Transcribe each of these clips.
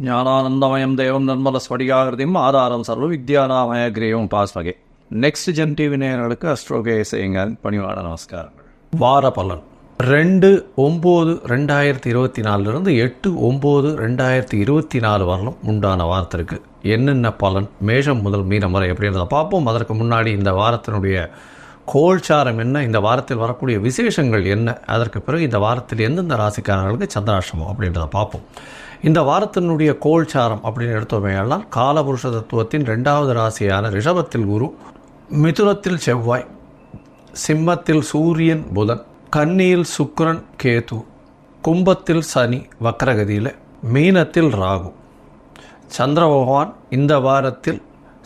ஞானானந்தமயம் தேவம் நர்மல ஸ்படிகாகிருதியும் ஆதாரம் சர்வ வித்யானாமய கிரேவம் பாஸ்வகே. நெக்ஸ்ட் ஜென் டிவி நேயர்களுக்கு அஸ்ட்ரோகே செய்யுங்க பணிவான நமஸ்காரங்கள். வார பலன் 2/9/2024 8/9/2024 வரலும் உண்டான வாரத்திற்கு என்னென்ன பலன் மேஷம் முதல் மீனம் வரை அப்படின்றத பார்ப்போம். அதற்கு முன்னாடி இந்த வாரத்தினுடைய கோல்சாரம் என்ன, இந்த வாரத்தில் வரக்கூடிய விசேஷங்கள் என்ன, அதற்கு பிறகு இந்த வாரத்தில் எந்தெந்த ராசிக்காரர்களுக்கு சந்திராஷ்டமம் அப்படின்றத பார்ப்போம். இந்த வாரத்தினுடைய கோல்சாரம் அப்படின்னு எடுத்தோமேயானால் காலபுருஷ தத்துவத்தின் 2வது ராசியான ரிஷபத்தில் குரு, மிதுனத்தில் செவ்வாய், சிம்மத்தில் சூரியன் புதன், கன்னியில் சுக்கிரன் கேது, கும்பத்தில் சனி வக்ரகதியில், மீனத்தில் ராகு. சந்திர பகவான் இந்த வாரத்தில்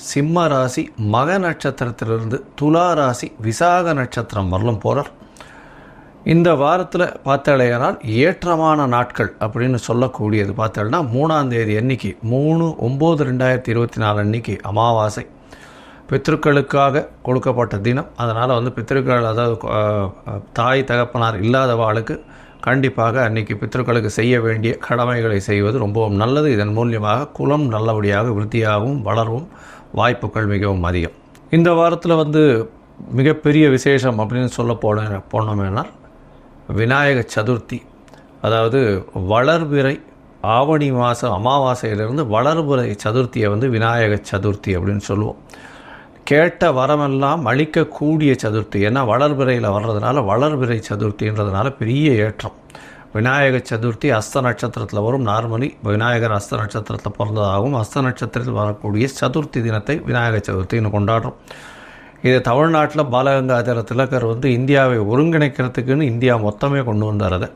சிம்ம ராசி மக நட்சத்திரத்திலிருந்து துலா ராசி விசாக நட்சத்திரம் வரலும் போகிறார். இந்த வாரத்தில் பார்த்தாலேனால் ஏற்றமான நாட்கள் அப்படின்னு சொல்லக்கூடியது பார்த்தோம்னா 3ஆம் தேதி அன்னைக்கு 3/9/2024 அன்னைக்கு அமாவாசை, பித்ருக்களுக்காக கொடுக்கப்பட்ட தினம். அதனால் பித்ருக்கள், அதாவது தாய் தகப்பனார் இல்லாதவாளுக்கு கண்டிப்பாக அன்றைக்கி பித்ருக்களுக்கு செய்ய வேண்டிய கடமைகளை செய்வது ரொம்பவும் நல்லது. இதன் மூலியமாக குலம் நல்லபடியாக விருத்தியாகவும் வளரவும் வாய்ப்புகள் மிகவும் அதிகம். இந்த வாரத்தில் மிகப்பெரிய விசேஷம் அப்படின்னு சொல்ல போனோமேனால் விநாயக சதுர்த்தி, அதாவது வளர்பிறை ஆவணி மாதம் அமாவாசையிலிருந்து வளர்பிறை சதுர்த்தியை விநாயக சதுர்த்தி அப்படின்னு சொல்லுவோம். கேட்ட வரமெல்லாம் அளிக்கக்கூடிய சதுர்த்தி. ஏன்னா வளர்பிறையில் வர்றதுனால வளர்பிறை சதுர்த்தின்றதுனால பெரிய ஏற்றம். விநாயக சதுர்த்தி அஸ்த நட்சத்திரத்தில் வரும். நார்மலி விநாயகர் அஸ்த நட்சத்திரத்தில் பிறந்ததாகவும் அஸ்த நட்சத்திரத்தில் வரக்கூடிய சதுர்த்தி தினத்தை விநாயக சதுர்த்தின்னு கொண்டாடுறோம். இது தமிழ்நாட்டில் பாலகங்காதர திலகர் இந்தியாவை ஒருங்கிணைக்கிறதுக்குன்னு இந்தியா மொத்தமே கொண்டு வந்தார்.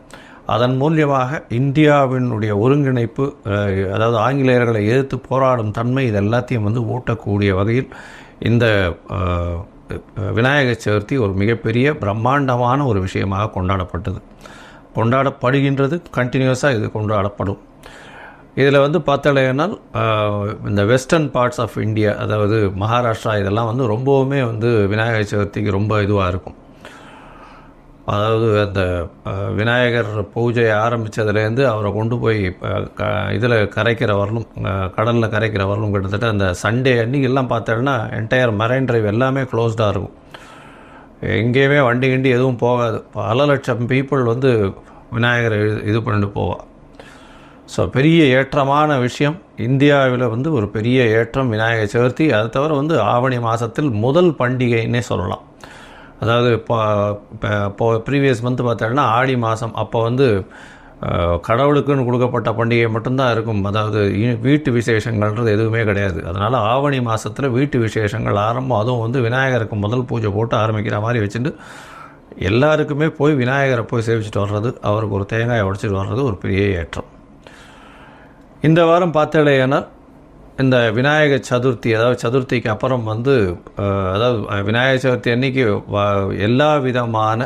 அதன் மூலியமாக இந்தியாவினுடைய ஒருங்கிணைப்பு, அதாவது ஆங்கிலேயர்களை எதிர்த்து போராடும் தன்மை, இது எல்லாத்தையும் ஊட்டக்கூடிய வகையில் இந்த விநாயக சதுர்த்தி ஒரு மிகப்பெரிய பிரம்மாண்டமான ஒரு விஷயமாக கொண்டாடப்படுகின்றது. கண்டினியூஸாக இது கொண்டாடப்படும். இதில் பார்த்தாலேனால் இந்த வெஸ்டர்ன் பார்ட்ஸ் ஆஃப் இந்தியா, அதாவது மகாராஷ்டிரா, இதெல்லாம் ரொம்பவுமே விநாயகர் சதுர்த்திக்கு ரொம்ப இதுவாக இருக்கும். அதாவது அந்த விநாயகர் பூஜையை ஆரம்பித்ததுலேருந்து அவரை கொண்டு போய் இதில் கரைக்கிற வரலும், கடலில் கரைக்கிற வரலும் கிட்டத்தட்ட அந்த சண்டே அன்றைக்கெல்லாம் பார்த்தோன்னா என்டையர் மரைன் டிரைவ் எல்லாமே க்ளோஸ்டாக இருக்கும். எங்கேயுமே வண்டி கிண்டி எதுவும் போகாது. பல லட்சம் பீப்புள் விநாயகரை இது பண்ணிட்டு போவாள். ஸோ பெரிய ஏற்றமான விஷயம். இந்தியாவில் ஒரு பெரிய ஏற்றம் விநாயக சதுர்த்தி. அது தவிர ஆவணி மாதத்தில் முதல் பண்டிகைன்னே சொல்லலாம். அதாவது இப்போ ப்ரீவியஸ் மந்த் பார்த்தோன்னா ஆடி மாதம், அப்போ கடவுளுக்குன்னு கொடுக்கப்பட்ட பண்டிகை மட்டும்தான் இருக்கும். அதாவது வீட்டு விசேஷங்கள்ன்றது எதுவுமே கிடையாது. அதனால் ஆவணி மாதத்தில் வீட்டு விசேஷங்கள் ஆரம்பம். அதுவும் விநாயகருக்கு முதல் பூஜை போட்டு ஆரம்பிக்கிற மாதிரி வச்சுட்டு எல்லாருக்குமே போய் விநாயகரை போய் சேவிச்சுட்டு வர்றது, அவருக்கு ஒரு தேங்காயை உடைச்சிட்டு வர்றது ஒரு பெரிய ஏற்றம். இந்த வாரம் பார்த்தாலேனால் இந்த விநாயக சதுர்த்தி, அதாவது சதுர்த்திக்கு அப்புறம் அதாவது விநாயக சதுர்த்தி அன்னைக்கு எல்லா விதமான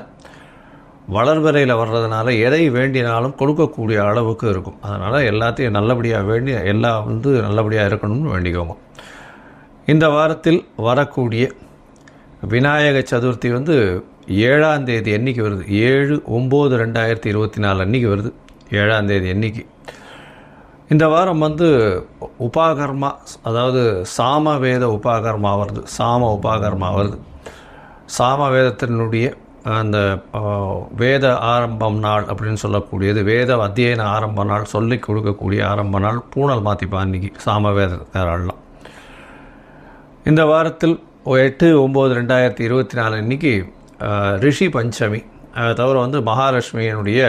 வளர்வரையில் வர்றதுனால எதை வேண்டினாலும் கொடுக்கக்கூடிய அளவுக்கு இருக்கும். அதனால் எல்லாத்தையும் நல்லபடியாக வேண்டி எல்லாம் நல்லபடியாக இருக்கணும்னு வேண்டிக்கோங்க. இந்த வாரத்தில் வரக்கூடிய விநாயக சதுர்த்தி 7ஆம் தேதி அன்றைக்கி வருது. 7/9/2024 அன்றைக்கி வருது. 7ஆம் தேதி அன்றைக்கி. இந்த வாரம் உபாகர்மா, அதாவது சாமவேத உபாகர்மா வருது. உபாகர்மா வருது. சாமவேதத்தினுடைய அந்த வேத ஆரம்பம் நாள் அப்படின்னு சொல்லக்கூடியது, வேத அத்தியன ஆரம்ப நாள், சொல்லிக் கொடுக்கக்கூடிய ஆரம்ப நாள். பூனல் மாற்றிப்பா அன்றைக்கி சாமவேதக்காரெல்லாம். இந்த வாரத்தில் 8/9/2024 அன்றைக்கி ரிஷி பஞ்சமி. அதை தவிர மகாலட்சுமியினுடைய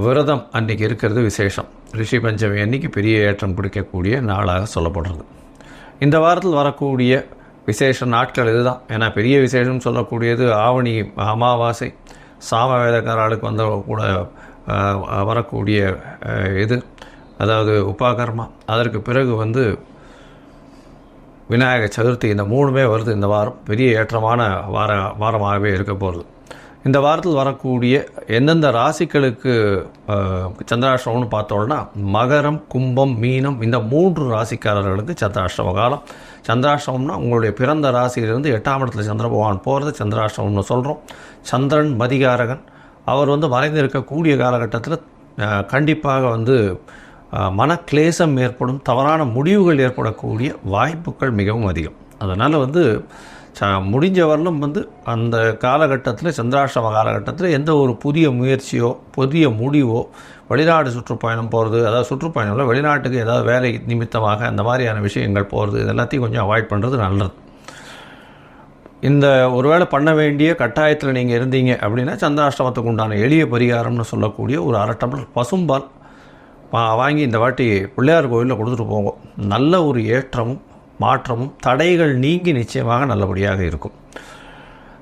விரதம் அன்றைக்கி இருக்கிறது விசேஷம். ரிஷி பஞ்சமி அன்றைக்கி பெரிய ஏற்றம் கொடுக்கக்கூடிய நாளாக சொல்லப்படுறது. இந்த வாரத்தில் வரக்கூடிய விசேஷ நாட்கள் இதுதான். ஏன்னா பெரிய விசேஷம் சொல்லக்கூடியது ஆவணி அமாவாசை, சாமவேதக்காரர்களுக்கு கூட வரக்கூடிய இது, அதாவது உபாகர்மா. அதற்கு பிறகு விநாயக சதுர்த்தி. இந்த 3மே வருது. இந்த வாரம் பெரிய ஏற்றமான வாரமாகவே இருக்க போகிறது. இந்த வாரத்தில் வரக்கூடிய எந்தெந்த ராசிகளுக்கு சந்திராஷ்டமம்னு பார்த்தோம்னா மகரம், கும்பம், மீனம், இந்த 3 ராசிக்காரர்களுக்கு சந்திராஷ்டம காலம். சந்திராஷ்டமம்னா உங்களுடைய பிறந்த ராசியிலிருந்து 8ஆம் இடத்துல சந்திர பகவான் போகிறது சந்திராஷ்டமம்னு சொல்கிறோம். சந்திரன் மதிகாரகன். அவர் மறைந்து இருக்கக்கூடிய காலகட்டத்தில் கண்டிப்பாக மனக்லேசம் ஏற்படும், தவறான முடிவுகள் ஏற்படக்கூடிய வாய்ப்புகள் மிகவும் அதிகம். அதனால் வந்து முடிஞ்ச வரலும் வந்து அந்த காலகட்டத்தில், சந்திராஷ்டம காலகட்டத்தில் எந்த ஒரு புதிய முயற்சியோ புதிய முடிவோ, வெளிநாடு சுற்றுப்பயணம் போகிறது, அதாவது சுற்றுப்பயணம்ல வெளிநாட்டுக்கு ஏதாவது வேலை நிமித்தமாக அந்த மாதிரியான விஷயங்கள் போகிறது, இது எல்லாத்தையும் கொஞ்சம் அவாய்ட் பண்ணுறது நல்லது. இந்த ஒருவேளை பண்ண வேண்டிய கட்டாயத்தில் நீங்கள் இருந்தீங்க அப்படின்னா சந்திராஷ்டமத்துக்கு உண்டான எளிய பரிகாரம்னு சொல்லக்கூடிய ஒரு 1/2 டம்ளர் பசும்பால் வாங்கி இந்த வாட்டி பிள்ளையார் கோயிலில் கொடுத்துட்டு போங்க. நல்ல ஒரு ஏற்றமும் மாற்றமும் தடைகள் நீங்கி நிச்சயமாக நல்லபடியாக இருக்கும்.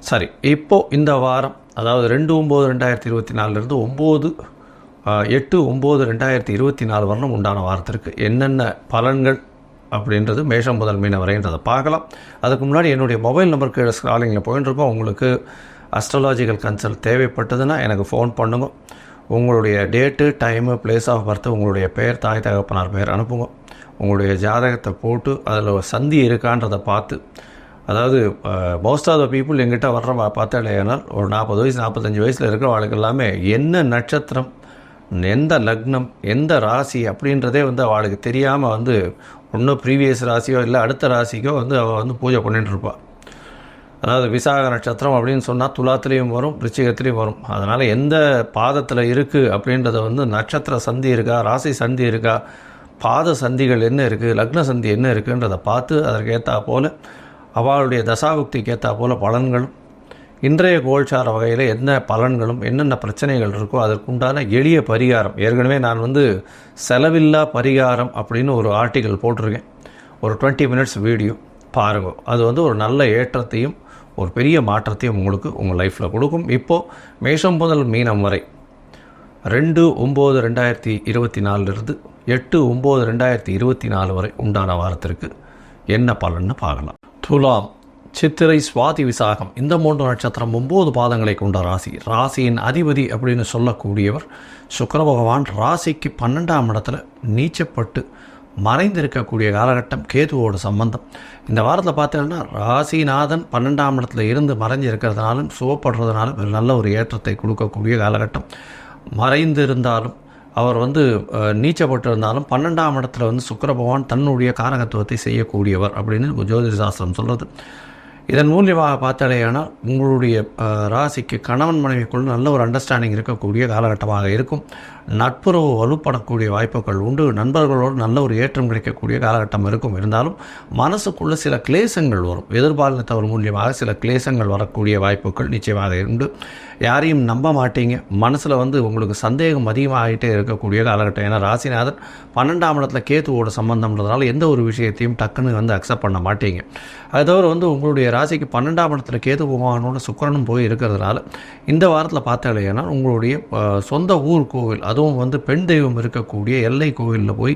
சரி, இப்போது இந்த வாரம், அதாவது 2/9/2024 8/9/2024 வரணும் உண்டான வாரத்திற்கு என்னென்ன பலன்கள் அப்படின்றது மேஷம் முதல் மீனம் வரைன்றதை பார்க்கலாம். அதுக்கு முன்னாடி என்னுடைய மொபைல் நம்பருக்கு ஸ்க்ராலிங்கில் போயின்னு இருக்கோம். உங்களுக்கு அஸ்ட்ராலாஜிக்கல் கன்சல்ட் தேவைப்பட்டதுன்னா எனக்கு ஃபோன் பண்ணுங்க. உங்களுடைய date, time, place of birth, உங்களுடைய பெயர், தாய் தகப்பனார் பெயர் அனுப்புங்க. உங்களுடைய ஜாதகத்தை போட்டு அதில் சந்தி இருக்கான்றதை பார்த்து, அதாவது மோஸ்ட் ஆஃப் த பீப்புள் எங்கிட்ட வர்ற பார்த்தாலேனால் ஒரு 40 வயசு 45 வயசில் இருக்கிற வாழ்க்கை எல்லாமே என்ன நட்சத்திரம், எந்த லக்னம், எந்த ராசி அப்படின்றதே வந்து அவளுக்கு தெரியாமல் வந்து ஒன்றும் ப்ரீவியஸ் ராசியோ இல்லை அடுத்த ராசிக்கோ வந்து அவள் வந்து பூஜை பண்ணிட்டு இருப்பாள். அதாவது விசாக நட்சத்திரம் அப்படின்னு சொன்னால் துலாத்துலேயும் வரும், விருச்சிகத்துலேயும் வரும். அதனால் எந்த பாதத்தில் இருக்குது அப்படின்றத வந்து நட்சத்திர சந்தி இருக்கா, ராசி சந்தி இருக்கா, பாத சந்திகள் என்ன இருக்குது, லக்ன சந்தி என்ன இருக்குன்றதை பார்த்து அதற்கு ஏற்றா போல் அவளுடைய தசாபுக்திக்கு ஏற்றா போல் பலன்களும், இன்றைய கோல்சார வகையில் என்ன பலன்களும் என்னென்ன பிரச்சனைகள் இருக்கோ அதற்குண்டான எளிய பரிகாரம். ஏற்கனவே நான் வந்து செலவில்லா பரிகாரம் அப்படின்னு ஒரு ஆர்டிக்கல் போட்டிருக்கேன், ஒரு 20 மினிட்ஸ் வீடியோ பாருங்க. அது வந்து ஒரு நல்ல ஏற்றத்தையும் ஒரு பெரிய மாற்றத்தையும் உங்களுக்கு உங்கள் லைஃப்பில் கொடுக்கும். இப்போது மேஷம் முதல் மீனம் வரை 2/9/2024 8/9/2024 வரை உண்டான வாரத்திற்கு என்ன பலன்னு பார்க்கலாம். துலாம், சித்திரை, சுவாதி, விசாகம் இந்த 3 நட்சத்திரம் 9 பாதங்களை கொண்ட ராசி. ராசியின் அதிபதி அப்படின்னு சொல்லக்கூடியவர் சுக்கிர பகவான் ராசிக்கு 12ஆம் இடத்துல நீச்சப்பட்டு மறைந்திருக்கக்கூடிய காலகட்டம். கேதுவோட சம்பந்தம் இந்த வாரத்தில் பார்த்தீங்கன்னா ராசிநாதன் 12ஆம் இடத்துல இருந்து மறைஞ்சிருக்கிறதுனாலும் சுவப்படுறதுனாலும் நல்ல ஒரு ஏற்றத்தை கொடுக்கக்கூடிய காலகட்டம். மறைந்திருந்தாலும் அவர் வந்து நீச்சப்பட்டிருந்தாலும் 12ஆம் இடத்துல வந்து சுக்கிர பகவான் தன்னுடைய காரகத்துவத்தை செய்யக்கூடியவர் அப்படின்னு ஜோதிட சாஸ்திரம் சொல்கிறது. இதன் மூலியமாக பார்த்தாலேயானால் உங்களுடைய ராசிக்கு கணவன் மனைவிக்குள் நல்ல ஒரு அண்டர்ஸ்டாண்டிங் இருக்கக்கூடிய காலகட்டமாக இருக்கும். நட்புறவு வலுப்படக்கூடிய வாய்ப்புகள் உண்டு. நண்பர்களோடு நல்ல ஒரு ஏற்றம் கிடைக்கக்கூடிய காலகட்டம் இருக்கும். இருந்தாலும் மனசுக்குள்ளே சில கிளேசங்கள் வரும். எதிர்பாலினத்தவர் மூலியமாக சில கிளேசங்கள் வரக்கூடிய வாய்ப்புகள் நிச்சயமாக உண்டு. யாரையும் நம்ப மாட்டீங்க. மனசில் வந்து உங்களுக்கு சந்தேகம் அதிகமாகிட்டே இருக்கக்கூடிய காலகட்டம். ஏன்னா ராசிநாதன் 12ஆம் இடத்துல கேதுவோட சம்பந்தம்ன்றதுனால எந்த ஒரு விஷயத்தையும் டக்குன்னு வந்து அக்செப்ட் பண்ண மாட்டீங்க. அது தவிர வந்து உங்களுடைய ராசிக்கு 12ஆம் இடத்துல கேது பகவானோட சுக்கிரனும் போய் இருக்கிறதுனால இந்த வாரத்தில் பார்த்தாலேனா உங்களுடைய சொந்த ஊர் கோவில், அதுவும் வந்து பெண் தெய்வம் இருக்கக்கூடிய எல்லை கோவிலில் போய்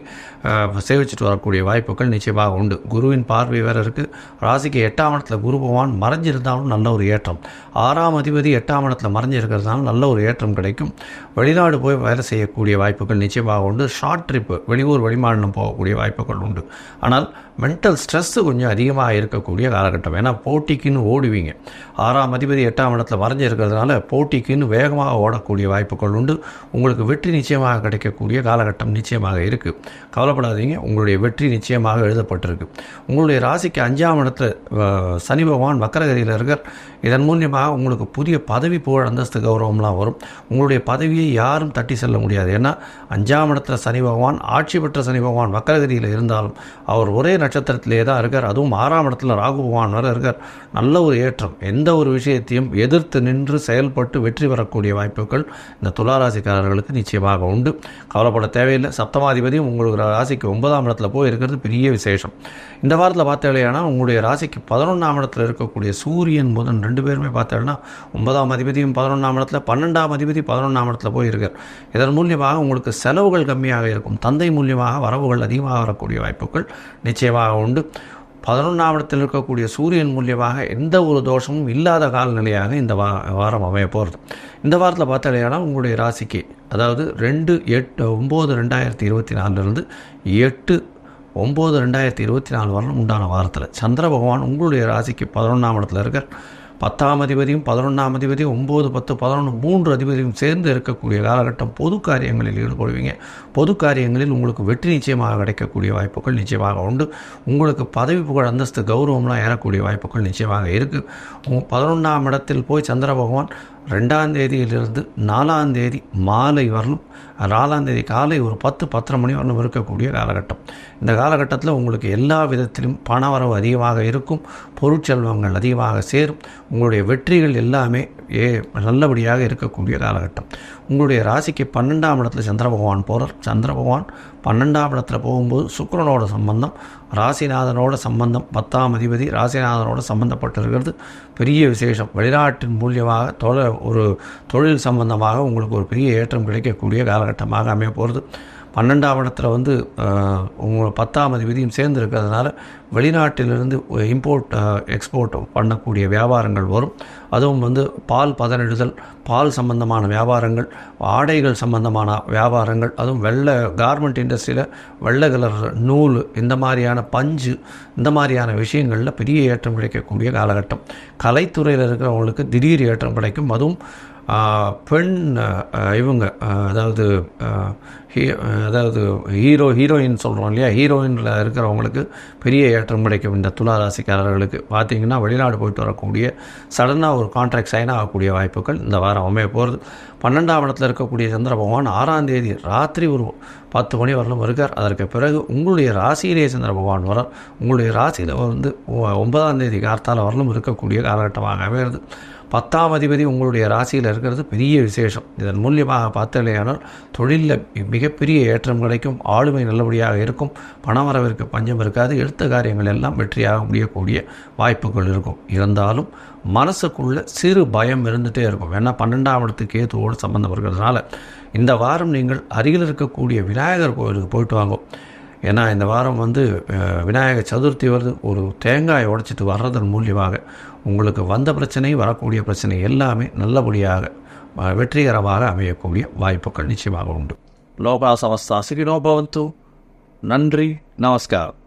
சேவிச்சுட்டு வரக்கூடிய வாய்ப்புகள் நிச்சயமாக உண்டு. குருவின் பார்வை வேறு இருக்குது. ராசிக்கு 8ஆம் இடத்துல குரு பகவான் மறைஞ்சிருந்தாலும் நல்ல ஒரு ஏற்றம். 6ஆம் அதிபதி 8ஆம் இடத்துல மறைஞ்சிருக்கிறதுனால நல்ல ஒரு ஏற்றம் கிடைக்கும். வெளிநாடு போய் வேலை செய்யக்கூடிய வாய்ப்புகள் நிச்சயமாக உண்டு. ஷார்ட் ட்ரிப்பு, வெளியூர் வெளிமாநிலம் போகக்கூடிய வாய்ப்புகள் உண்டு. ஆனால் மென்டல் ஸ்ட்ரெஸ்ஸு கொஞ்சம் அதிகமாக இருக்கக்கூடிய காலகட்டம். ஏன்னா போட்டிக்குன்னு ஓடுவீங்க. 6ஆம் அதிபதி 8ஆம் இடத்துல மறைஞ்சு இருக்கிறதுனால போட்டிக்குன்னு வேகமாக ஓடக்கூடிய வாய்ப்புகள் உண்டு. உங்களுக்கு வெற்றி நிச்சயமாக கிடைக்கக்கூடிய காலகட்டம் நிச்சயமாக இருக்குது. கவலைப்படாதீங்க, உங்களுடைய வெற்றி நிச்சயமாக எழுதப்பட்டிருக்கு. உங்களுடைய ராசிக்கு 5ஆம் இடத்துல சனி பகவான் வக்கரகதியில் இருக்கார். இதன் மூலியமாக உங்களுக்கு புதிய பதவி, புகழ், அந்தஸ்து, கௌரவம்லாம் வரும். உங்களுடைய பதவியை யாரும் தட்டி செல்ல முடியாது. ஏன்னா 5ஆம் இடத்துல சனி பகவான், ஆட்சி பெற்ற சனி பகவான் வக்கரகதியில் இருந்தாலும் அவர் ஒரே நட்சத்திரத்திலே தான் இருக்கார். அதுவும் 6ஆம் இடத்துல ராகு பகவான் வர இருக்கார். நல்ல ஒரு ஏற்றம். எந்த ஒரு விஷயத்தையும் எதிர்த்து நின்று செயல்பட்டு வெற்றி பெறக்கூடிய வாய்ப்புகள் இந்த துளாராசிக்காரர்களுக்கு நிச்சயமாக உண்டு. கவலைப்பட தேவையில்லை. சப்தமாதிபதியும் உங்களுக்கு ராசிக்கு 9ஆம் இடத்துல போய் இருக்கிறது பெரிய விசேஷம். இந்த வாரத்தில் பார்த்தேன்னா உங்களுடைய ராசிக்கு 11ஆம் இடத்துல இருக்கக்கூடிய சூரியன் புதன் 2 பேருமே பார்த்தேன்னா 9ஆம் அதிபதியும் 11ஆம் இடத்துல, 12ஆம் அதிபதி 11ஆம் இடத்துல போய் இருக்கார். இதன் மூலியமாக உங்களுக்கு செலவுகள் கம்மியாக இருக்கும். தந்தை மூலியமாக வரவுகள் அதிகமாக வரக்கூடிய வாய்ப்புகள் நிச்சயமாக உண்டு. 11ஆம் இடத்தில் இருக்கக்கூடிய சூரியன் மூலியமாக எந்த ஒரு தோஷமும் இல்லாத காலநிலையாக இந்த வாரம் அமைய போகிறது. இந்த வாரத்தில் பார்த்தாலேனா உங்களுடைய ராசிக்கு, அதாவது 2/8/9/2024 8/9/2024 வரலும் உண்டான வாரத்தில் சந்திர பகவான் உங்களுடைய ராசிக்கு 11ஆம் இடத்துல இருக்கார். 10ஆம் அதிபதியும் 11ஆம் அதிபதியும் 9, 10, 11 3 அதிபதியும் சேர்ந்து இருக்கக்கூடிய காலகட்டம். பொது காரியங்களில் ஈடுபடுவீங்க. பொது காரியங்களில் உங்களுக்கு வெற்றி நிச்சயமாக கிடைக்கக்கூடிய வாய்ப்புகள் நிச்சயமாக உண்டு. உங்களுக்கு பதவி, புகழ், அந்தஸ்து, கௌரவம்லாம் ஏறக்கூடிய வாய்ப்புகள் நிச்சயமாக இருக்குது. 11ஆம் இடத்தில் போய் சந்திர பகவான் 2ஆம் தேதியிலிருந்து 4ஆம் தேதி மாலை வரலும், 4ஆம் தேதி காலை ஒரு 10-10:30 மணி வரலும் இருக்கக்கூடிய காலகட்டம். இந்த காலகட்டத்தில் உங்களுக்கு எல்லா விதத்திலும் பணவரவு அதிகமாக இருக்கும். பொருட்செல்வங்கள் அதிகமாக சேரும். உங்களுடைய வெற்றிகள் எல்லாமே நல்லபடியாக இருக்கக்கூடிய காலகட்டம். உங்களுடைய ராசிக்கு 12ஆம் இடத்துல சந்திர பகவான் போகிறார். சந்திர பகவான் 12ஆம் இடத்துல போகும்போது சுக்கிரனோட சம்பந்தம், ராசிநாதனோட சம்பந்தம், 10ஆம் அதிபதி ராசிநாதனோட சம்பந்தப்பட்டிருக்கிறது பெரிய விசேஷம். வெளிநாட்டின் மூலியமாக ஒரு தொழில் சம்பந்தமாக உங்களுக்கு ஒரு பெரிய ஏற்றம் கிடைக்கக்கூடிய காலகட்டமாக அமைய போகிறது. 12ஆம் இடத்துல உங்கள் 10ஆம் அதிபதியும் சேர்ந்து இருக்கிறதுனால வெளிநாட்டிலிருந்து இம்போர்ட் எக்ஸ்போர்ட் பண்ணக்கூடிய வியாபாரங்கள் வரும். அதுவும் பால் பதனிடுதல், பால் சம்பந்தமான வியாபாரங்கள், ஆடைகள் சம்பந்தமான வியாபாரங்கள், அதுவும் வெள்ளை கார்மெண்ட் இண்டஸ்ட்ரியில் வெள்ளை கலர் நூல், இந்த மாதிரியான பஞ்சு, இந்த மாதிரியான விஷயங்களில் பெரிய ஏற்றம் கிடைக்கக்கூடிய காலகட்டம். கலைத்துறையில் இருக்கிறவங்களுக்கு திடீர் ஏற்றம் கிடைக்கும். அதுவும் பெண் இவங்க அதாவது ஹீரோயின் சொல்கிறோம் இல்லையா, ஹீரோயினில் இருக்கிறவங்களுக்கு பெரிய ஏற்றம் கிடைக்கும். இந்த துலா ராசிக்காரர்களுக்கு பார்த்திங்கன்னா வெளிநாடு போயிட்டு வரக்கூடிய சடனாக ஒரு கான்ட்ராக்ட் சைன் ஆகக்கூடிய வாய்ப்புகள் இந்த வாரம் அமைய போகிறது. 12ஆம் இடத்துல இருக்கக்கூடிய சந்திர பகவான் 6ஆம் தேதி ராத்திரி ஒரு 10 மணி வரலும் இருக்கார். அதற்கு பிறகு உங்களுடைய ராசியிலே சந்திர பகவான் வரார். உங்களுடைய ராசியில் 9ஆம் தேதி கார்த்தால வரலும் இருக்கக்கூடிய காலகட்டமாக அமைகிறது. 10ஆம் அதிபதி உங்களுடைய ராசியில் இருக்கிறது பெரிய விசேஷம். இதன் மூலியமாக பார்த்தலையானால் தொழிலில் மிகப்பெரிய ஏற்றம் கிடைக்கும். ஆளுமை நல்லபடியாக இருக்கும். பணவரவிற்கு பஞ்சம் இருக்காது. எடுத்த காரியங்கள் எல்லாம் வெற்றியாக முடியக்கூடிய வாய்ப்புகள் இருக்கும். இருந்தாலும் மனசுக்குள்ள சிறு பயம் இருந்துகிட்டே இருக்கும். ஏன்னா 12ஆம் இடத்துக்கு கேதுவோடு சம்பந்தம் இருக்கிறதுனால இந்த வாரம் நீங்கள் அருகில் இருக்கக்கூடிய விநாயகர் கோவிலுக்கு போயிட்டு வாங்கும். ஏன்னா இந்த வாரம் விநாயகர் சதுர்த்தி வருது. ஒரு தேங்காயை உடைச்சிட்டு வர்றதன் மூலியமாக உங்களுக்கு வந்த பிரச்சனை, வரக்கூடிய பிரச்சனை எல்லாமே நல்லபடியாக வெற்றிகரமாக அமையக்கூடிய வாய்ப்புகள் நிச்சயமாக உண்டு. லோகா சமஸ்தா சுகினோ பவந்து. நன்றி, நமஸ்காரம்.